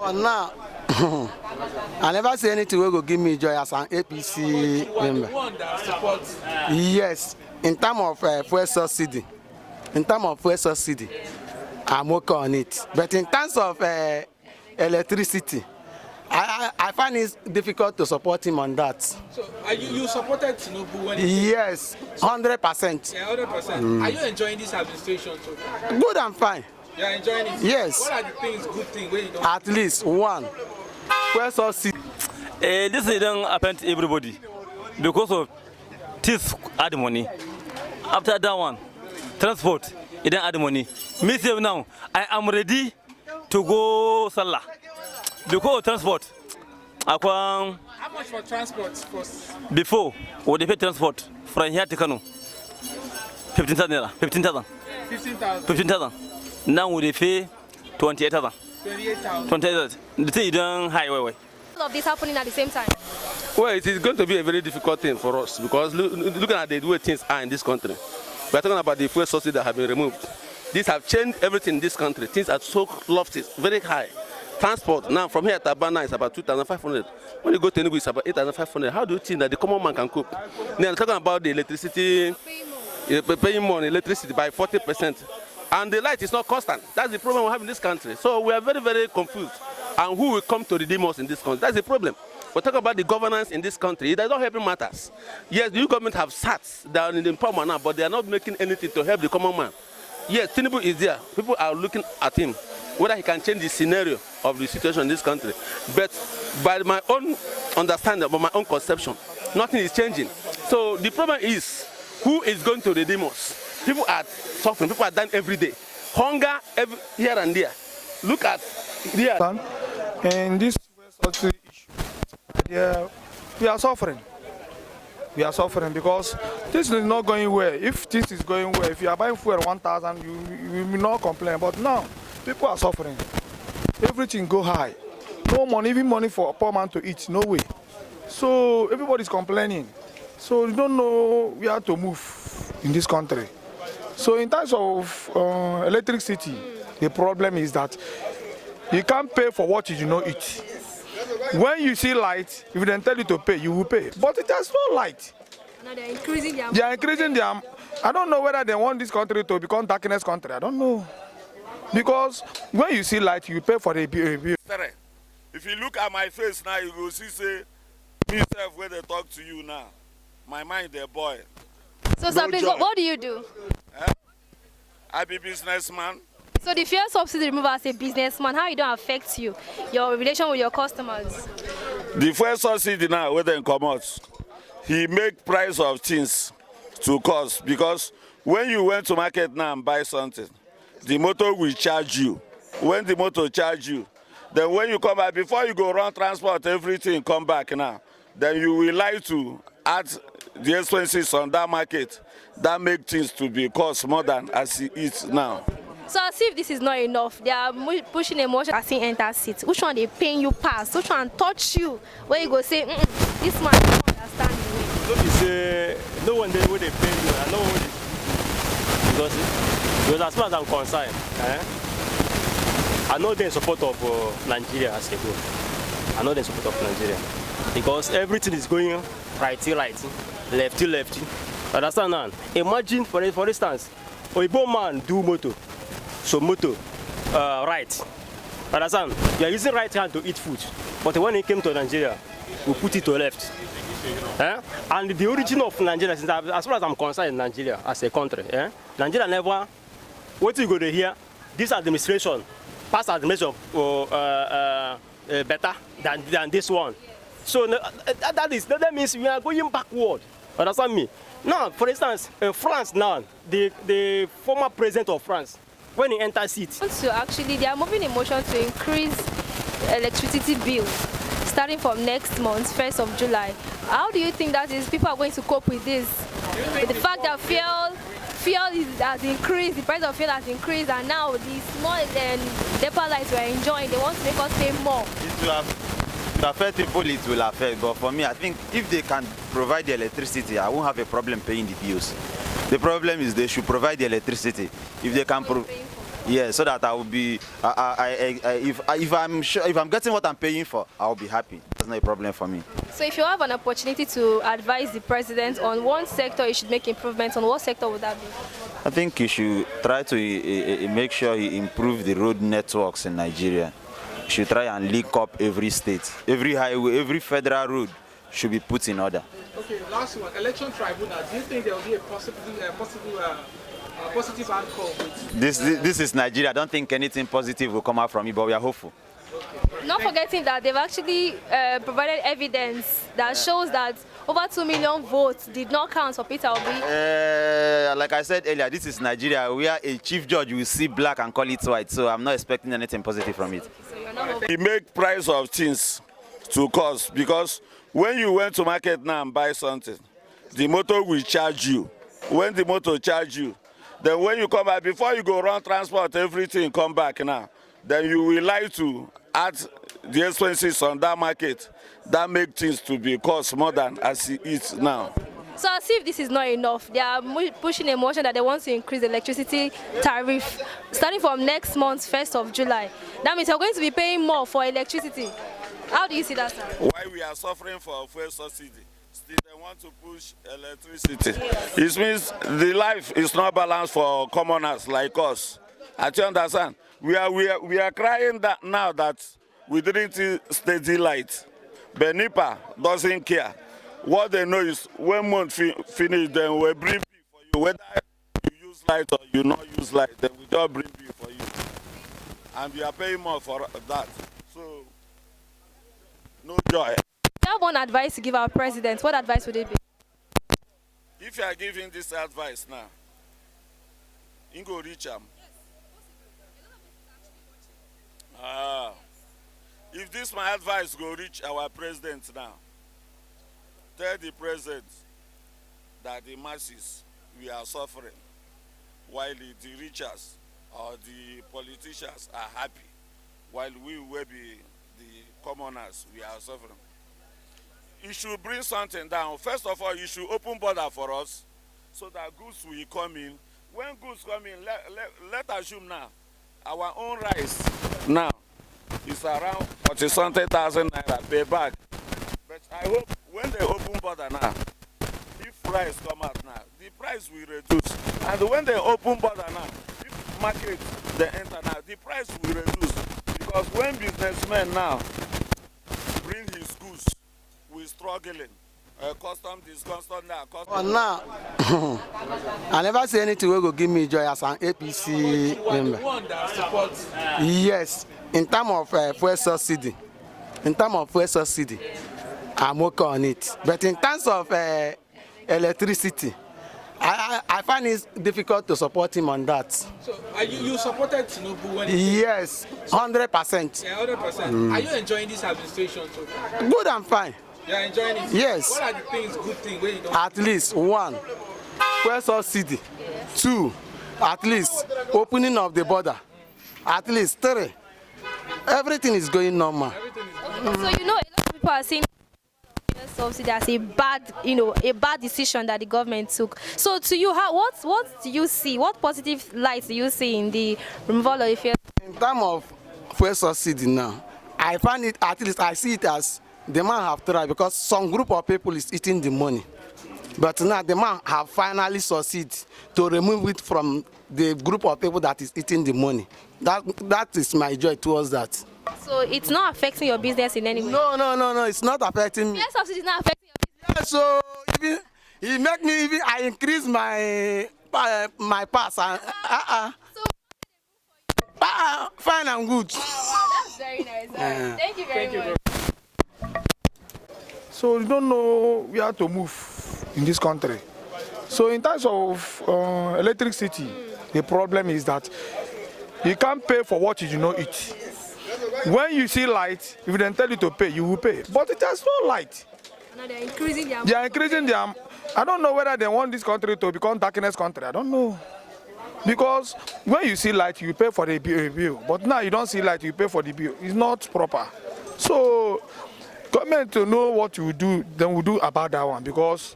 For now, I never say anything will go give me joy as an APC member. Yes, in terms of fuel subsidy, I'm working on it. But in terms of electricity, I find it difficult to support him on that. So, you supported Tinubu when yes, 100%. Yeah, 100%. Are you enjoying this administration so far? Good and fine. You are enjoying it? Yes. What are the good things where you don't? At least one. Fuel subsidy. This doesn't happen to everybody because of this add money. After that one, transport, it don't add money. Me say now, I am ready to go Salah. Because of transport, how much for transport? Before, we pay transport from here to Kano, 15,000 naira. 15,000. 15,000. Now we pay 28,000. 28,000. The thing is done high way. All of this happening at the same time. Well, it is going to be a very difficult thing for us because looking at the way things are in this country, we are talking about the fuel subsidy that have been removed. These have changed everything in this country. Things are so lofty, very high. Transport now from here to Abana is about 2,500. When you go to Enugu, it's about 8,500. How do you think that the common man can cope? Now, talking about the electricity, paying more on electricity by 40%. And the light is not constant. That's the problem we have in this country. So we are very, very confused. And who will come to redeem us in this country? That's the problem. We talk about the governance in this country. It does not help matters. Yes, the new government have sat down in the power now, but they are not making anything to help the common man. Yes, Tinubu is there. People are looking at him, whether he can change the scenario of the situation in this country. But by my own understanding, by my own conception, nothing is changing. So the problem is, who is going to redeem us? People are suffering. People are dying every day. Hunger here and there. Look at here. And this subsidy issue, we are suffering. We are suffering because this is not going well. If this is going well, if you are buying fuel 1,000, you will not complain. But now, people are suffering. Everything go high. No money, even money for a poor man to eat, no way. So everybody is complaining. So you don't know where to move in this country. So in terms of electricity, the problem is that you can't pay for what you do not eat. When you see light, if they tell you to pay, you will pay. But it has no light. Now they're increasing their. They are increasing their. I don't know whether they want this country to become darkness country. I don't know. Because when you see light, you pay for the bill. If you look at my face now, you will see, say, myself where they talk to you now. My mind, they boy. So, sir, please, what do you do? I be businessman. So the fuel subsidy removal as a businessman, how it don't affect you, your relation with your customers? The fuel subsidy now, where they come out, he make price of things to cost, because when you went to market now and buy something, the motor will charge you. When the motor charge you, then when you come back, before you go run transport, everything come back now, then you will like to add the expenses on that market. That make things to be cost more than as it is now. So as if this is not enough, they are pushing emotion as he enters seat. Which one they paying you past? Which one touch you? Where you go say, this man don't understand the way. Don't be say, no one they will they pay you. I know because as far as I'm concerned, I know they're in support of Nigeria as a whole. I know they're in support of Nigeria. Because everything is going righty, lefty, lefty. Understand now? Imagine, for instance, Oibo man do motor. So motor, right. Understand? You are using right hand to eat food. But when it came to Nigeria, we put it to left. And the origin of Nigeria, as far as I'm concerned in Nigeria as a country, Nigeria never, what you go to hear, this administration, past administration, better than this one. So that means we are going backward. Understand me? Now, for instance, France now, the former president of France, when he enters seat. So actually, they are moving in motion to increase electricity bill starting from next month, 1st of July. How do you think that is? People are going to cope with this? With the fact that fuel has increased, the price of fuel has increased, and now the small DEPA lights we're enjoying, they want to make us pay more. It will affect people, it will affect, but for me, I think if they can provide the electricity, I won't have a problem paying the bills. The problem is they should provide the electricity. If they can Yeah, so that I will be, if I'm sure, if I'm getting what I'm paying for, I'll be happy. That's not a problem for me. So if you have an opportunity to advise the president on one sector he should make improvements on, what sector would that be? I think he should try to make sure he improve the road networks in Nigeria. He should try and link up every state, every highway, every federal road should be put in order. Okay, last one. Election tribunal. Do you think there will be a positive outcome with This is Nigeria. I don't think anything positive will come out from it, but we are hopeful. Not forgetting that they've actually provided evidence that shows that over 2 million votes did not count for Peter Obi. Like I said earlier, this is Nigeria, where a chief judge will see black and call it white, so I'm not expecting anything positive from it. So you're not hoping. He make price of things to cost, because when you went to market now and buy something, the motor will charge you. When the motor charge you, then when you come back, before you go run transport, everything come back now, then you will like to add the expenses on that market. That make things to be cost more than as it is now. So as if this is not enough, they are pushing a motion that they want to increase the electricity tariff starting from next month, 1st of July. That means you're going to be paying more for electricity. How do you see that, sir? Why we are suffering for fuel subsidy, still they want to push electricity. It means the life is not balanced for commoners like us. I do understand. We are crying that now that we didn't see steady light. But NIPA doesn't care. What they know is when month finish, then we'll bring bill for you. Whether you use light or you not use light, then we just bring bill for you. And we are paying more for that. So, no joy. I have one advice to give our president. What advice would it be? If you are giving this advice now, you go reach him. If this my advice go reach our president now, tell the president that the masses, we are suffering, while the richers or the politicians are happy, while we will be the commoners, we are suffering. You should bring something down. First of all, you should open border for us so that goods will come in. When goods come in, let assume now, our own rice now is around 40-something thousand naira per bag. But I hope when they open border now, if rice come out now, the price will reduce. And when they open border now, if market they enter now, the price will reduce. Because when businessmen now bring his goods, we're struggling. Custom discussion now. Now, I never say anything will go give me joy as an APC member. one that supports Yes, in terms of fuel subsidy, I'm working on it. But in terms of electricity, I find it difficult to support him on that. So you supported Tinubu when he Yes, 100%. yeah, 100%. Are you enjoying this administration so far? Good and fine. You are enjoying it? Yes. What are the good things where you don't? At least one, fuel subsidy. Two, at least opening of the border. At least three, everything is going normal. So you know, a lot of people are saying subsidy as a bad decision that the government took. So to you, what do you see? What positive light do you see in the removal of the fuel? In terms of fuel subsidy now, I find it, at least I see it as the man have tried, because some group of people is eating the money. But now the man have finally succeeded to remove it from the group of people that is eating the money. That is my joy towards that. So it's not affecting your business in any way? No, it's not affecting me. Fuel subsidy is not affecting your business? Yeah, so even he make me I increase my pass and So fine and good. that's very nice. Thank you very much. So we don't know where to move in this country. So in terms of electricity, the problem is that you can't pay for what you do not eat. When you see light, if they tell you to pay, you will pay. But it has no light. Now they're increasing their. They are increasing their. I don't know whether they want this country to become darkness country. I don't know. Because when you see light, you pay for the bill. But now you don't see light, you pay for the bill. It's not proper. So government to know what you do, then we do about that one, because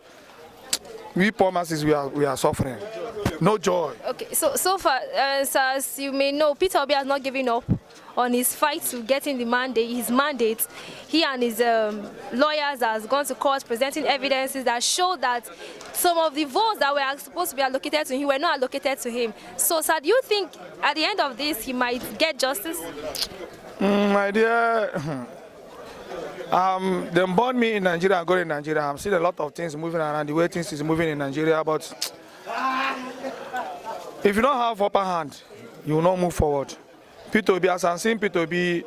we poor masses we are suffering. No joy. Okay, so far, as you may know, Peter Obi has not given up on his fight to getting the mandate, his mandate. He and his lawyers has gone to court presenting evidences that show that some of the votes that were supposed to be allocated to him were not allocated to him. So, sir, do you think at the end of this he might get justice? My dear, they born me in Nigeria and go in Nigeria. I'm seeing a lot of things moving around, the way things is moving in Nigeria, but if you don't have upper hand, you will not move forward. P2B, as I'm seeing P2B,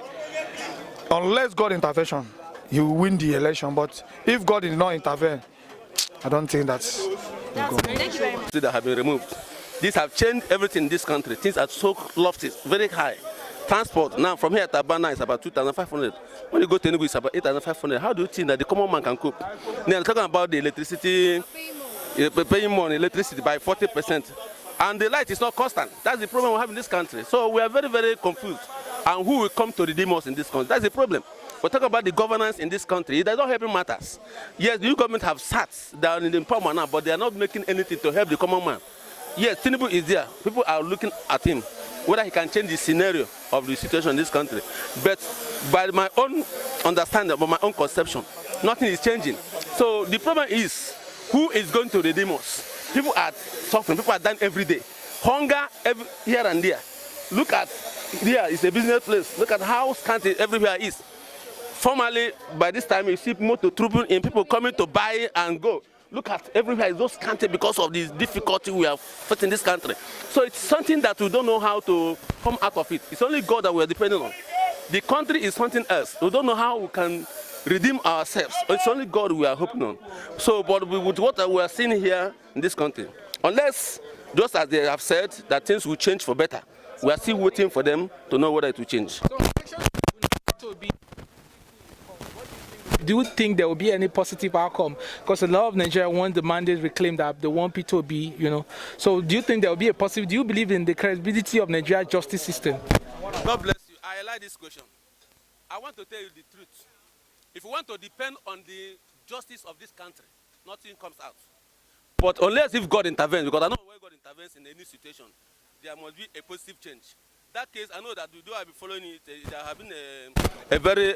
unless God intervention, he will win the election. But if God did not intervene, I don't think that's Thank you very much. That have been removed. These have changed everything in this country. Things are so lofty, very high. Transport now from here to Abana is about 2,500. When you go to Enugu, it's about 8,500. How do you think that the common man can cope? Now I'm talking about the electricity, paying more on electricity by 40%. And the light is not constant. That's the problem we have in this country. So we are very, very confused. And who will come to redeem us in this country? That's the problem. We're talking about the governance in this country. It does not help matters. Yes, the new government have sat down in the empowerment now, but they are not making anything to help the common man. Yes, Tinubu is there. People are looking at him, whether he can change the scenario of the situation in this country. But by my own understanding, by my own conception, nothing is changing. So the problem is, who is going to redeem us? People are suffering, people are dying every day. Hunger here and there. Look at here, it's a business place. Look at how scanty everywhere is. Formerly, by this time, you see motor trooping in, people coming to buy and go. Look at everywhere is so scanty because of this difficulty we are facing in this country. So it's something that we don't know how to come out of it. It's only God that we are depending on. The country is something else. We don't know how we can redeem ourselves. It's only God we are hoping on. So, but with what we are seeing here in this country, unless, just as they have said, that things will change for better, we are still waiting for them to know whether it will change. Do you think there will be any positive outcome? Because a lot of Nigeria want the mandate reclaimed, that they want P2B, you know. So do you think there will be a positive? Do you believe in the credibility of Nigeria's justice system? God bless you. I like this question. I want to tell you the truth. If you want to depend on the justice of this country, nothing comes out. But unless if God intervenes, because I know when God intervenes in any situation, there must be a positive change. That case, I know that we do have been following it. There have been a very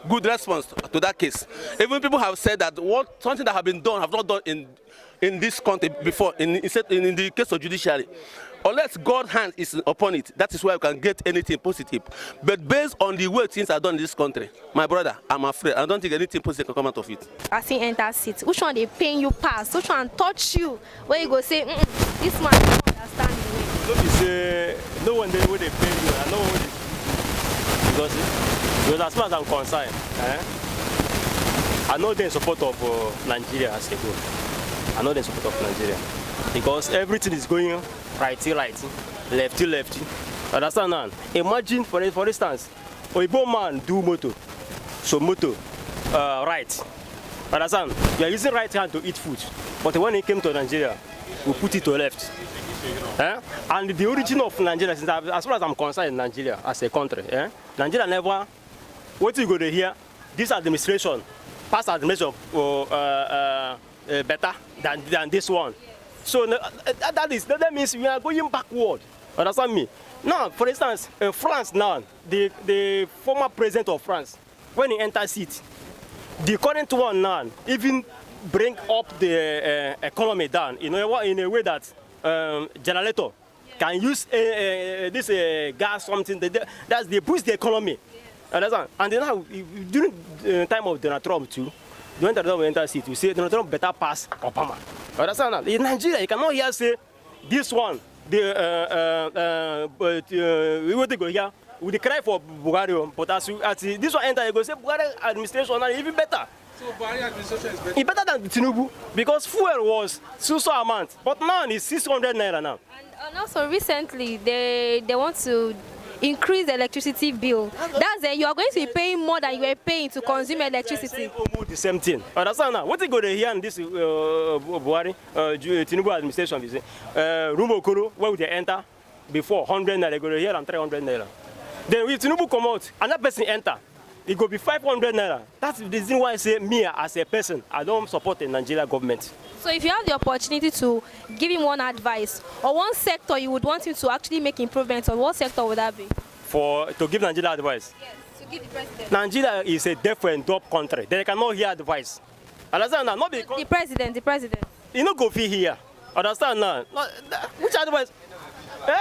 good response to that case. Even people have said that something that have been done have not done in this country before, in the case of judiciary. Unless God's hand is upon it, that is why you can get anything positive. But based on the way things are done in this country, my brother, I'm afraid. I don't think anything positive can come out of it. As he enters seat, which one they paying you pass? Which one touch you? Where you go say, this man don't understand the way. Don't you say, no one they pay you, and no one because as far as I'm concerned, I know they're in support of Nigeria as a whole. I know they're in support of Nigeria. Because everything is going righty, lefty. Understand now? Imagine, for instance, Oibo man do motor. So motor, right. Understand? You are using right hand to eat food. But when it came to Nigeria, we put it to left. And the origin of Nigeria, as far as I'm concerned in Nigeria as a country, Nigeria never, what you go to hear, this administration, past administration, better than this one. So that means we are going backward. Understand me? Now, for instance, France now, the former president of France, when he enters seat, the current one now even bring up the economy down in a way that generator can use this gas something. They boost the economy. Understand? And then now, during the time of Donald Trump too, when Donald Trump enter seat, you say Donald Trump better pass Obama. Understand now? In Nigeria, you cannot hear say this one. We want to go here. We cry for Buhari, but as this one enter, you go say Buhari administration now even better. So Buhari administration is better. It's better than Tinubu because fuel was so amount, but now it's 600 naira now. And also recently they want to increase the electricity bill. That's it. You are going to be paying more than you were paying to consume electricity. Almost the same thing. Understand now? What you go to hear in this Buhari, Tinubu administration, you say, Rumokoro, where would they enter before 100 naira? They go to hear and 300 naira. Then if Tinubu come out, another person enter. it go be 500 naira. That's the reason why I say me as a person, I don't support the Nigerian government. So if you have the opportunity to give him one advice or one sector you would want him to actually make improvements on, what sector would that be? To give Nigeria advice? Yes, to give the president. Nigeria is a deaf and dumb country. They cannot hear advice. Understand now? Not because The president. you no go fit here. Understand now? Which advice?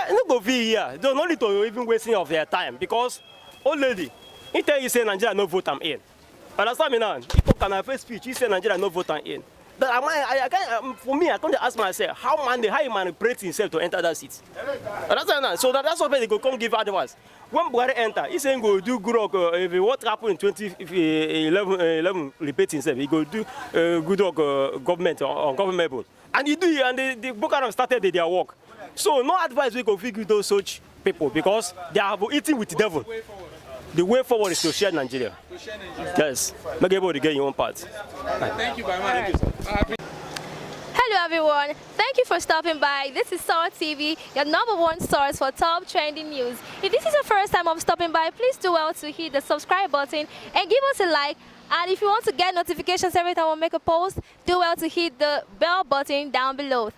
You no go fit here. They don't need to even wasting of their time because old lady, he tell you say Nigeria no vote am in. Understand me now? People can first speech. He say Nigeria no vote am in. But for me, I come to ask myself how he manipulates himself to enter that seat. Understand now? So that's why they go come give advice. When Buhari enter, he saying go do good work. If what happened in 2011 repeat himself, he go do good work government on government. And he do it, and the Boko Haram started their work. So no advice we go figure those such people because they have eaten with the devil. The way forward is to share Nigeria. Yes, make everybody get your own part. Thank you very much. Hello everyone, thank you for stopping by. This is Sour TV, your #1 source for top trending news. If this is your first time of stopping by, please do well to hit the subscribe button and give us a like. And if you want to get notifications every time we make a post, do well to hit the bell button down below.